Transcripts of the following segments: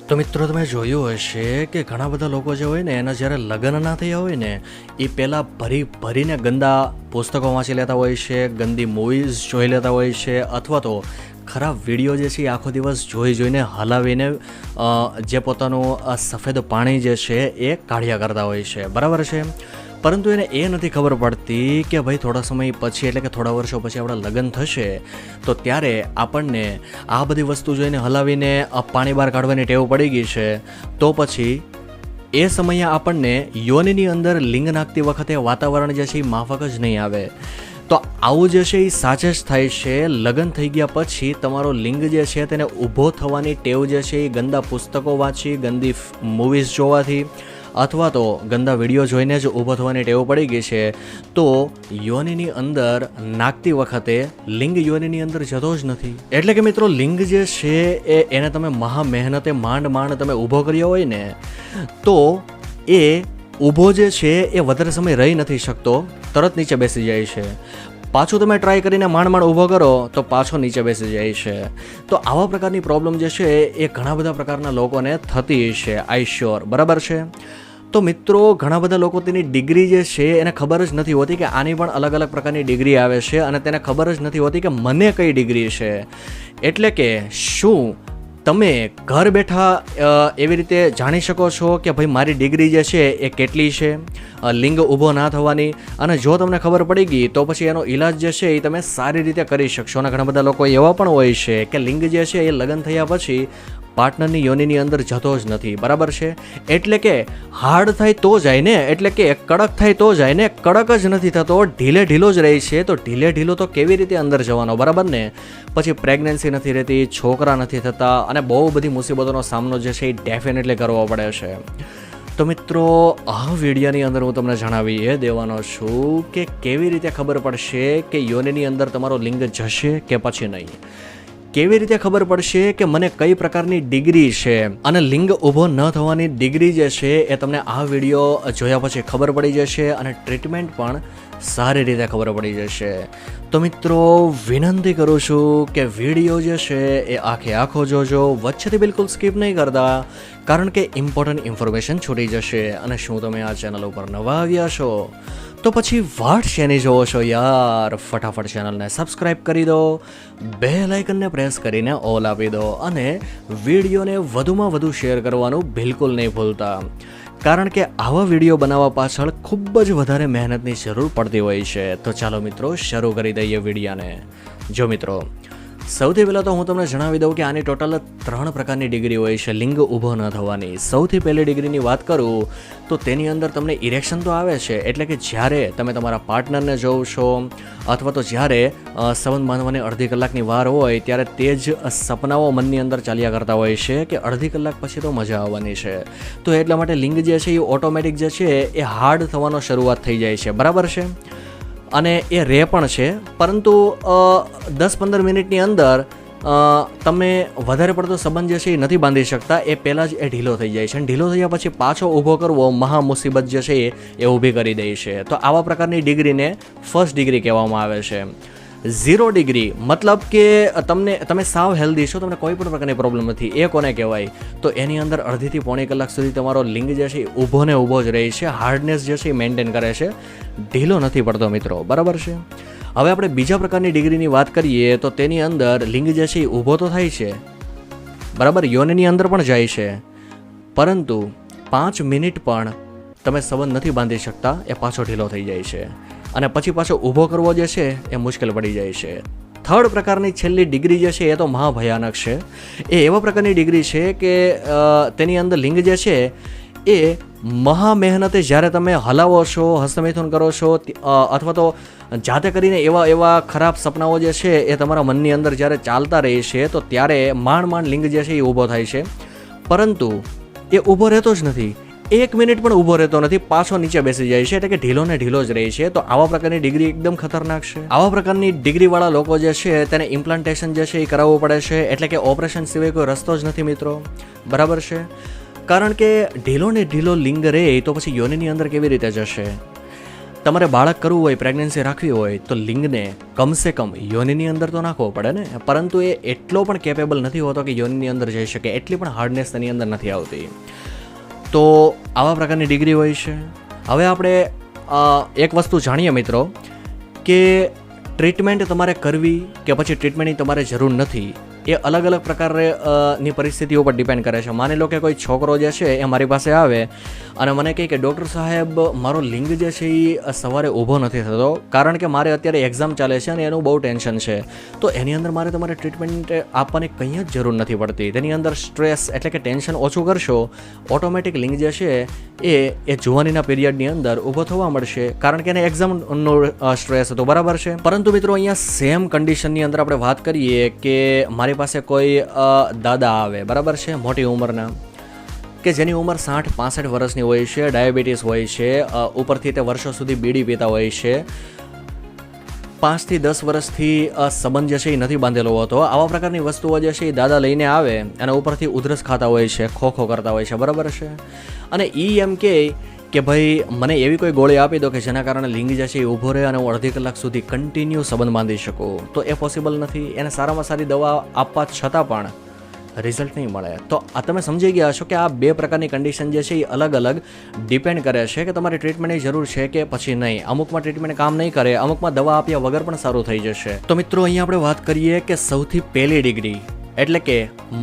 તો મિત્રો તમે જોયું હશે કે ઘણા બધા લોકો જે હોય ને એના જ્યારે લગ્ન ના થયા હોય ને એ પહેલાં ભરીને ગંદા પુસ્તકો વાંચી લેતા હોય છે, ગંદી મૂવીઝ જોઈ લેતા હોય છે, અથવા તો ખરાબ વિડીયો જે છે એ આખો દિવસ જોઈને હલાવીને જે પોતાનું સફેદ પાણી જે છે એ કાઢ્યા કરતા હોય છે, બરાબર છે. પરંતુ એને એ નથી ખબર પડતી કે ભાઈ થોડા સમય પછી એટલે કે થોડા વર્ષો પછી આપણા લગ્ન થશે તો ત્યારે આપણને આ બધી વસ્તુ જોઈને હલાવીને પાણી બહાર કાઢવાની ટેવ પડી ગઈ છે, તો પછી એ સમયે આપણને યોનિની અંદર લિંગ નાખતી વખતે વાતાવરણ જે છે એ માફક જ નહીં આવે. તો આવું જે છે એ સાચે જ થાય છે. લગ્ન થઈ ગયા પછી તમારો લિંગ જે છે તેને ઊભો થવાની ટેવ જે છે એ ગંદા પુસ્તકો વાંચી, ગંદી મૂવીઝ જોવાથી અથવા તો ગંદા વિડીયો જોઈને જ ઊભો થવાની ટેવ પડી ગઈ છે. તો યોનિની અંદર નાખતી વખતે લિંગ યોનિની અંદર જતો જ નથી. એટલે કે મિત્રો લિંગ જે છે એને તમે મહા મહેનતે માંડ તમે ઊભો કર્યો હોય ને તો એ ઊભો જે છે એ વધારે સમય રહી નથી શકતો, તરત નીચે બેસી જાય છે. પાછું તમે ટ્રાય કરીને માંડ ઊભો કરો તો પાછો નીચે બેસી જાય છે. તો આવા પ્રકારની પ્રોબ્લેમ જે છે એ ઘણા બધા પ્રકારના લોકોને થતી છે, આઈ શ્યોર, બરાબર છે. તો મિત્રો ઘણા બધા લોકો તેની ડિગ્રી જે છે એને ખબર જ નથી હોતી કે આની પણ અલગ અલગ પ્રકારની ડિગ્રી આવે છે અને તેને ખબર જ નથી હોતી કે મને કઈ ડિગ્રી છે. એટલે કે શું તમે ઘર બેઠા એવી રીતે જાણી શકો છો કે ભાઈ મારી ડિગ્રી જે છે એ કેટલી છે લિંગ ઊભો ના થવાની? અને જો તમને ખબર પડી ગઈ તો પછી એનો ઈલાજ જે છે એ તમે સારી રીતે કરી શકશો. અને ઘણા બધા લોકો એવા પણ હોય છે કે લિંગ જે છે એ લગ્ન થયા પછી પાર્ટનરની યોનિની અંદર જતો જ નથી, બરાબર છે. એટલે કે હાર્ડ થાય તો જાય ને, એટલે કે કડક થાય તો જાય ને, કડક જ નથી થતો, ઢીલો જ રહે છે. તો ઢીલો તો કેવી રીતે અંદર જવાનો, બરાબર ને? પછી પ્રેગ્નન્સી નથી રહેતી, છોકરા નથી થતા અને બહુ બધી મુસીબતોનો સામનો જે છે એ ડેફિનેટલી કરવો પડે છે. તો મિત્રો આ વિડીયોની અંદર હું તમને જણાવી એ દેવાનો છું કે કેવી રીતે ખબર પડશે કે યોનિની અંદર તમારો લિંગ જશે કે પછી નહીં. કેવી રીતે ખબર પડશે કે મને કઈ પ્રકારની ડિગ્રી છે અને લિંગ ઊભો ન થવાની ડિગ્રી જે છે એ તમને આ વિડીયો જોયા પછી ખબર પડી જશે અને ટ્રીટમેન્ટ પણ સારી રીતે ખબર પડી જશે. તો મિત્રો વિનંતી કરું છું કે વિડીયો જે છે એ આખો જોજો, વચ્ચેથી બિલકુલ સ્કીપ નહીં કરતા, કારણ કે ઇમ્પોર્ટન્ટ ઇન્ફોર્મેશન છૂટી જશે. અને શું તમે આ ચેનલ ઉપર નવા આવ્યા છો તો પછી વાટ શેની જોવો છો યાર, ફટાફટ ચેનલને સબસ્ક્રાઈબ કરી દો, બેલ આઇકનને પ્રેસ કરીને ઓલ આપી દો અને વિડીયોને વધુમાં વધુ શેર કરવાનું બિલકુલ નહીં ભૂલતા, કારણ કે આવા વિડીયો બનાવવા પાછળ ખૂબ જ વધારે મહેનતની જરૂર પડતી હોય છે. તો ચાલો મિત્રો શરૂ કરી દઈએ વિડીયોને. જો મિત્રો સૌથી પહેલાં તો હું તમને જણાવી દઉં કે આની ટોટલ 3 પ્રકારની ડિગ્રી હોય છે લિંગ ઊભો ન થવાની. સૌથી પહેલી ડિગ્રીની વાત કરું તો તેની અંદર તમને ઇરેક્શન તો આવે છે, એટલે કે જ્યારે તમે તમારા પાર્ટનરને જોવો છો અથવા તો જ્યારે સંબંધ બાંધવાની અડધી કલાકની વાર હોય ત્યારે તે જ સપનાઓ મનની અંદર ચાલ્યા કરતા હોય છે કે અડધી કલાક પછી તો મજા આવવાની છે. તો એટલા માટે લિંગ જે છે એ ઓટોમેટિક જે છે એ હાર્ડ થવાનો શરૂઆત થઈ જાય છે, બરાબર છે. અને એ રહે પણ છે, પરંતુ 10-15 મિનિટની અંદર તમે વધારે પડતો સંબંધ જે છે એ નથી બાંધી શકતા, એ પહેલાં જ એ ઢીલો થઈ જાય છે. અને ઢીલો થયા પછી પાછો ઊભો કરવો મહા મુસીબત જે છે એ ઊભી કરી દે છે. તો આવા પ્રકારની ડિગ્રીને ફર્સ્ટ ડિગ્રી કહેવામાં આવે છે. 0 ડિગ્રી મતલબ કે તમે સાવ હેલ્ધી છો, તમને કોઈ પણ પ્રકારની પ્રોબ્લેમ નથી, એ કોને કહેવાય? તો એની અંદર અડધીથી પોણી કલાક સુધી તમારો લિંગ જે છે ઊભો ને ઊભો જ રહે છે, હાર્ડનેસ જે છે એ મેન્ટેન કરે છે, ઢીલો નથી પડતો મિત્રો, બરાબર છે. હવે આપણે બીજા પ્રકારની ડિગ્રીની વાત કરીએ તો તેની અંદર લિંગ જે છે એ ઊભો તો થાય છે, બરાબર, યોનિની અંદર પણ જાય છે, પરંતુ 5 મિનિટ પણ તમે સંબંધ નથી બાંધી શકતા, એ પાછો ઢીલો થઈ જાય છે અને પછી પાછો ઊભો કરવો જે છે એ મુશ્કેલ પડી જાય છે. 3rd પ્રકારની છેલ્લી ડિગ્રી જે છે એ તો મહાભયાનક છે. એ એવા પ્રકારની ડિગ્રી છે કે તેની અંદર લિંગ જે છે એ મહા મહેનતે જ્યારે તમે હલાવો છો, હસ્તમૈથુન કરો છો અથવા તો જાતે કરીને એવા ખરાબ સપનાઓ જે છે એ તમારા મનની અંદર જ્યારે ચાલતા રહે છે તો ત્યારે માંડ લિંગ જે છે એ ઊભો થાય છે, પરંતુ એ ઊભો રહેતો જ નથી, 1 મિનિટ પણ ઊભો રહેતો નથી, પાછો નીચે બેસી જાય છે, એટલે કે ઢીલો ને ઢીલો જ રહે છે. તો આવા પ્રકારની ડિગ્રી એકદમ ખતરનાક છે. આવા પ્રકારની ડિગ્રીવાળા લોકો જે છે તેને ઇમ્પ્લાન્ટેશન જે છે એ કરાવવું પડે છે, એટલે કે ઓપરેશન સિવાય કોઈ રસ્તો જ નથી મિત્રો, બરાબર છે. કારણ કે ઢીલો ને ઢીલો લિંગ રહે તો પછી યોનિની અંદર કેવી રીતે જશે? તમારે બાળક કરવું હોય, પ્રેગ્નન્સી રાખવી હોય તો લિંગને કમસે કમ યોનિની અંદર તો નાખવો પડે ને, પરંતુ એ એટલો પણ કેપેબલ નથી હોતો કે યોનિની અંદર જઈ શકે, એટલી પણ હાર્ડનેસ તેની અંદર નથી આવતી. તો આવા પ્રકારની ડિગ્રી હોય છે. હવે આપણે એક વસ્તુ જાણીએ મિત્રો કે ટ્રીટમેન્ટ તમારે કરવી કે પછી ટ્રીટમેન્ટની તમારે જરૂર નથી, એ અલગ અલગ પ્રકારની પરિસ્થિતિઓ પર ડિપેન્ડ કરે છે. માની લો કે કોઈ છોકરો જે છે એ મારી પાસે આવે અને મને કહે કે ડૉક્ટર સાહેબ મારો લિંગ જે છે એ સવારે ઊભો નથી થતો, કારણ કે મારે અત્યારે એક્ઝામ ચાલે છે અને એનું બહુ ટેન્શન છે. તો એની અંદર મારે તમારે ટ્રીટમેન્ટ આપવાની કંઈ જ જરૂર નથી પડતી. તેની અંદર સ્ટ્રેસ એટલે કે ટેન્શન ઓછું કરશો, ઓટોમેટિક લિંગ જે છે એ જુવાનીના પીરિયડની અંદર ઊભો થવા મળશે, કારણ કે એને એક્ઝામનો સ્ટ્રેસ હતો, બરાબર છે. પરંતુ મિત્રો અહીંયા સેમ કન્ડિશનની અંદર આપણે વાત કરીએ કે મારી પાસે કોઈ દાદા આવે, બરાબર છે, મોટી ઉંમરના, કે જેની ઉંમર 60-65 વર્ષની હોય છે, ડાયાબિટીસ હોય છે, ઉપરથી તે વર્ષો સુધી બીડી પીતા હોય છે, 5 થી 10 વર્ષથી સંબંધ જે છે એ નથી બાંધેલો હોતો. આવા પ્રકારની વસ્તુઓ જે છે એ દાદા લઈને આવે અને ઉપરથી ઉધરસ ખાતા હોય છે, ખોખો કરતા હોય છે, બરાબર છે. અને એ એમ કે ભાઈ મને એવી કોઈ ગોળી આપી દો કે જેના કારણે લિંગ જે છે એ ઊભો રહે અને હું અડધી કલાક સુધી કન્ટિન્યુ સંબંધ બાંધી શકું, તો એ પોસિબલ નથી. એને સારામાં સારી દવા આપવા છતાં પણ રિઝલ્ટ નહીં મળે. તો આ તમે સમજી ગયા છો કે આ બે પ્રકારની કન્ડિશન જે છે એ અલગ અલગ ડિપેન્ડ કરે છે કે તમારે ટ્રીટમેન્ટની જરૂર છે કે પછી નહીં. અમુકમાં ટ્રીટમેન્ટ કામ નહીં કરે, અમુકમાં દવા આપ્યા વગર પણ સારું થઈ જશે. તો મિત્રો અહીંયા આપણે વાત કરીએ કે સૌથી પહેલી ડિગ્રી એટલે કે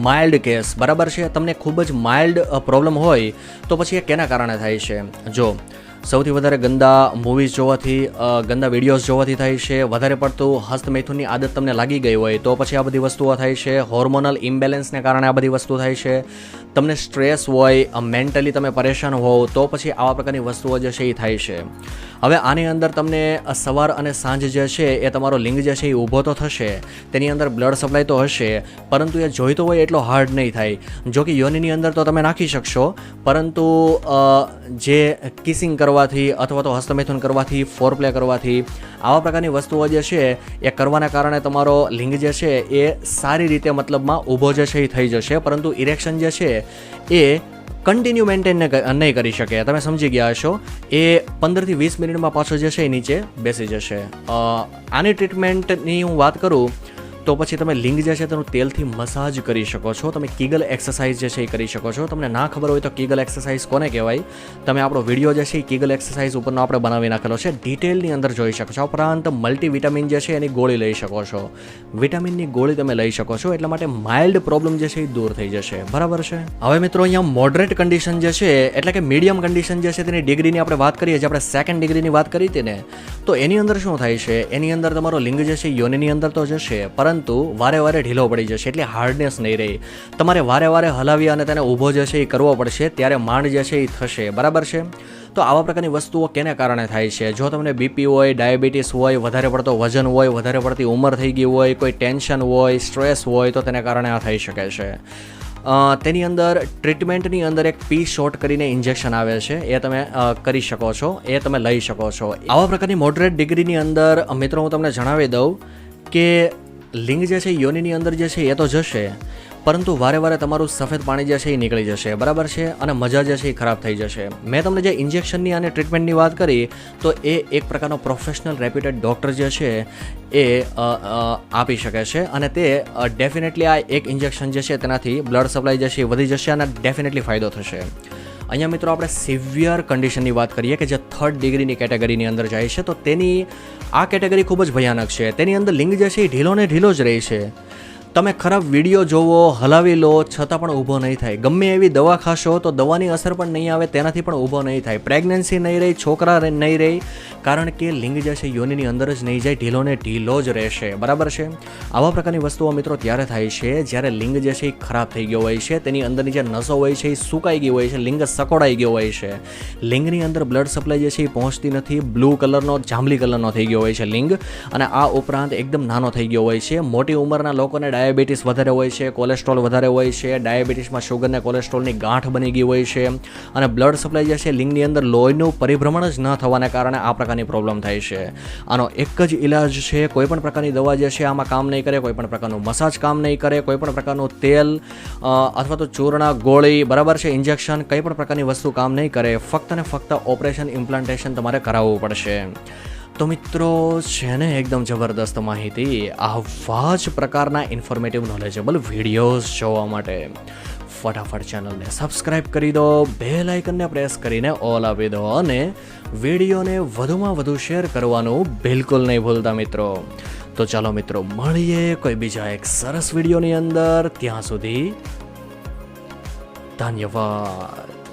માઇલ્ડ કેસ, બરાબર છે. તમને ખૂબ જ માઇલ્ડ પ્રોબ્લેમ હોય તો પછી એ કેના કારણે થાય છે? જો સૌથી વધારે ગંદા મૂવીઝ જોવાથી, ગંદા વિડીયોઝ જોવાથી થાય છે. વધારે પડતું હસ્તમૈથુનની આદત તમને લાગી ગઈ હોય તો પછી આ બધી વસ્તુઓ થાય છે. હોર્મોનલ ઇમ્બેલેન્સને કારણે આ બધી વસ્તુ થાય છે. તમને સ્ટ્રેસ હોય, મેન્ટલી તમે પરેશાન હોવ તો પછી આવા પ્રકારની વસ્તુઓ જે છે એ થાય છે. હવે આની અંદર તમને સવાર અને સાંજ જે છે એ તમારો લિંગ જે છે એ ઊભો તો થશે, તેની અંદર બ્લડ સપ્લાય તો હશે, પરંતુ એ જોઈતો હોય એટલો હાર્ડ નહીં થાય. જો કે યોનિની અંદર તો તમે નાખી શકશો, પરંતુ જે કિસિંગ કરવાથી અથવા તો હસ્તમૈથુન કરવાથી, ફોરપ્લે કરવાથી, આવા પ્રકારની વસ્તુઓ જે છે એ કરવાના કારણે તમારો લિંગ જે છે એ સારી રીતે મતલબમાં ઊભો જે છે એ થઈ જશે, પરંતુ ઇરેક્શન જે છે એ કન્ટિન્યુ મેન્ટેન નહીં કરી શકે. તમે સમજી ગયા હશો. એ 15 થી 20 મિનિટમાં પાછો જે છે એ નીચે બેસી જશે. આની ટ્રીટમેન્ટની હું વાત કરું તો પછી તમે લિંગ જે છે તેનું તેલથી મસાજ કરી શકો છો. તમે કીગલ એક્સરસાઇઝ જે છે એ કરી શકો છો. તમને ના ખબર હોય તો કીગલ એક્સરસાઇઝ કોને કહેવાય, તમે આપણો વિડીયો જે છે એ કીગલ એક્સરસાઇઝ ઉપરનો આપણે બનાવી નાખેલો છે, ડિટેલની અંદર જોઈ શકો છો. ઉપરાંત મલ્ટીવિટામિન જે છે એની ગોળી લઈ શકો છો. વિટામિનની ગોળી તમે લઈ શકો છો, એટલા માટે માઇલ્ડ પ્રોબ્લેમ જે છે એ દૂર થઈ જશે, બરાબર છે. હવે મિત્રો અહીંયા મોડરેટ કન્ડિશન જે છે એટલે કે મીડિયમ કન્ડિશન જે છે તેની ડિગ્રીની આપણે વાત કરીએ, જે આપણે સેકન્ડ ડિગ્રીની વાત કરી હતી ને, તો એની અંદર શું થાય છે? એની અંદર તમારો લિંગ જે છે યોનિની અંદર તો જશે, પરંતુ વારે વારે ઢીલો પડી જશે, એટલે હાર્ડનેસ નહીં રહી. તમારે વારે વારે હલાવી અને તેને ઊભો જે છે એ કરવો પડશે, ત્યારે માંડ જે છે એ થશે, બરાબર છે. તો આવા પ્રકારની વસ્તુઓ કેને કારણે થાય છે? જો તમને બીપી હોય, ડાયાબિટીસ હોય, વધારે પડતો વજન હોય, વધારે પડતી ઉંમર થઈ ગઈ હોય, કોઈ ટેન્શન હોય, સ્ટ્રેસ હોય, તો તેને કારણે આ થઈ શકે છે. તેની અંદર ટ્રીટમેન્ટની અંદર એક પી શોટ કરીને ઇન્જેક્શન આવે છે, એ તમે કરી શકો છો, એ તમે લઈ શકો છો. આવા પ્રકારની મોડરેટ ડિગ્રીની અંદર મિત્રો હું તમને જણાવી દઉં કે લિંગ જે છે યોનિની અંદર જે છે એ તો જશે, પરંતુ વારે વારે તમારું સફેદ પાણી જે છે એ નીકળી જશે, બરાબર છે, અને મજા જે છે એ ખરાબ થઈ જશે. મેં તમને જે ઇન્જેક્શનની અને ટ્રીટમેન્ટની વાત કરી તો એ એક પ્રકારનો પ્રોફેશનલ રેપ્યુટેડ ડૉક્ટર જે છે એ આપી શકે છે, અને તે ડેફિનેટલી આ એક ઇન્જેક્શન જે છે તેનાથી બ્લડ સપ્લાય જે છે એ વધી જશે અને ડેફિનેટલી ફાયદો થશે. અહીંયા મિત્રો આપણે સિવિયર કન્ડિશનની વાત કરીએ કે જે 3rd ડિગ્રીની કેટેગરીની અંદર જાય છે, તો તેની આ કેટેગરી ખૂબ જ ભયાનક છે. તેની અંદર લિંગ જે છે એ ઢીલો ને ઢીલો જ રહે છે. તમે ખરાબ વિડીયો જોવો, હલાવી લો, છતાં પણ ઊભો નહીં થાય. ગમે એવી દવા ખાશો તો દવાની અસર પણ નહીં આવે, તેનાથી પણ ઊભો નહીં થાય. પ્રેગ્નન્સી નહીં રહી, છોકરા નહીં રહી, કારણ કે લિંગ જે છે યોનિની અંદર જ નહીં જાય, ઢીલો ને ઢીલો જ રહેશે, બરાબર છે. આવા પ્રકારની વસ્તુઓ મિત્રો ત્યારે થાય છે જ્યારે લિંગ જે છે એ ખરાબ થઈ ગયો હોય છે, તેની અંદરની જે નસો હોય છે એ સુકાઈ ગઈ હોય છે, લિંગ સકોડાઈ ગયો હોય છે, લિંગની અંદર બ્લડ સપ્લાય જે છે એ પહોંચતી નથી, બ્લુ કલરનો, જાંબલી કલરનો થઈ ગયો હોય છે લિંગ, અને આ ઉપરાંત એકદમ નાનો થઈ ગયો હોય છે. મોટી ઉંમરના લોકોને ડાયાબિટીસ વધારે હોય છે, કોલેસ્ટ્રોલ વધારે હોય છે, ડાયાબિટીસમાં શુગર ને કોલેસ્ટ્રોલની ગાંઠ બની ગઈ હોય છે અને બ્લડ સપ્લાય જે છે લિંગની અંદર લોહીનું પરિભ્રમણ જ ન થવાને કારણે આ પ્રકારની પ્રોબ્લેમ થાય છે. આનો એક જ ઇલાજ છે, કોઈ પણ પ્રકારની દવા જે છે આમાં કામ નહીં કરે, કોઈ પણ પ્રકારનું મસાજ કામ નહીં કરે, કોઈ પણ પ્રકારનું તેલ અથવા તો ચૂર્ણ, ગોળી, બરાબર છે, ઇન્જેક્શન, કંઈ પણ પ્રકારની વસ્તુ કામ નહીં કરે. ફક્ત ને ફક્ત ઓપરેશન ઇમ્પ્લાન્ટેશન તમારે કરાવવું પડશે. તો મિત્રો છે ને એકદમ જબરદસ્ત માહિતી, આવા જ પ્રકારના ઇન્ફોર્મેટિવ નોલેજેબલ વિડીયોઝ જોવા માટે ફટાફટ ચેનલને સબસ્ક્રાઈબ કરી દો, બેલ આઇકનને પ્રેસ કરીને ઓલ આપી દો અને વિડીયોને વધુમાં વધુ શેર કરવાનું બિલકુલ નહીં ભૂલતા મિત્રો. તો ચાલો મિત્રો મળીએ કોઈ બીજા એક સરસ વિડીયોની અંદર. ત્યાં સુધી ધન્યવાદ.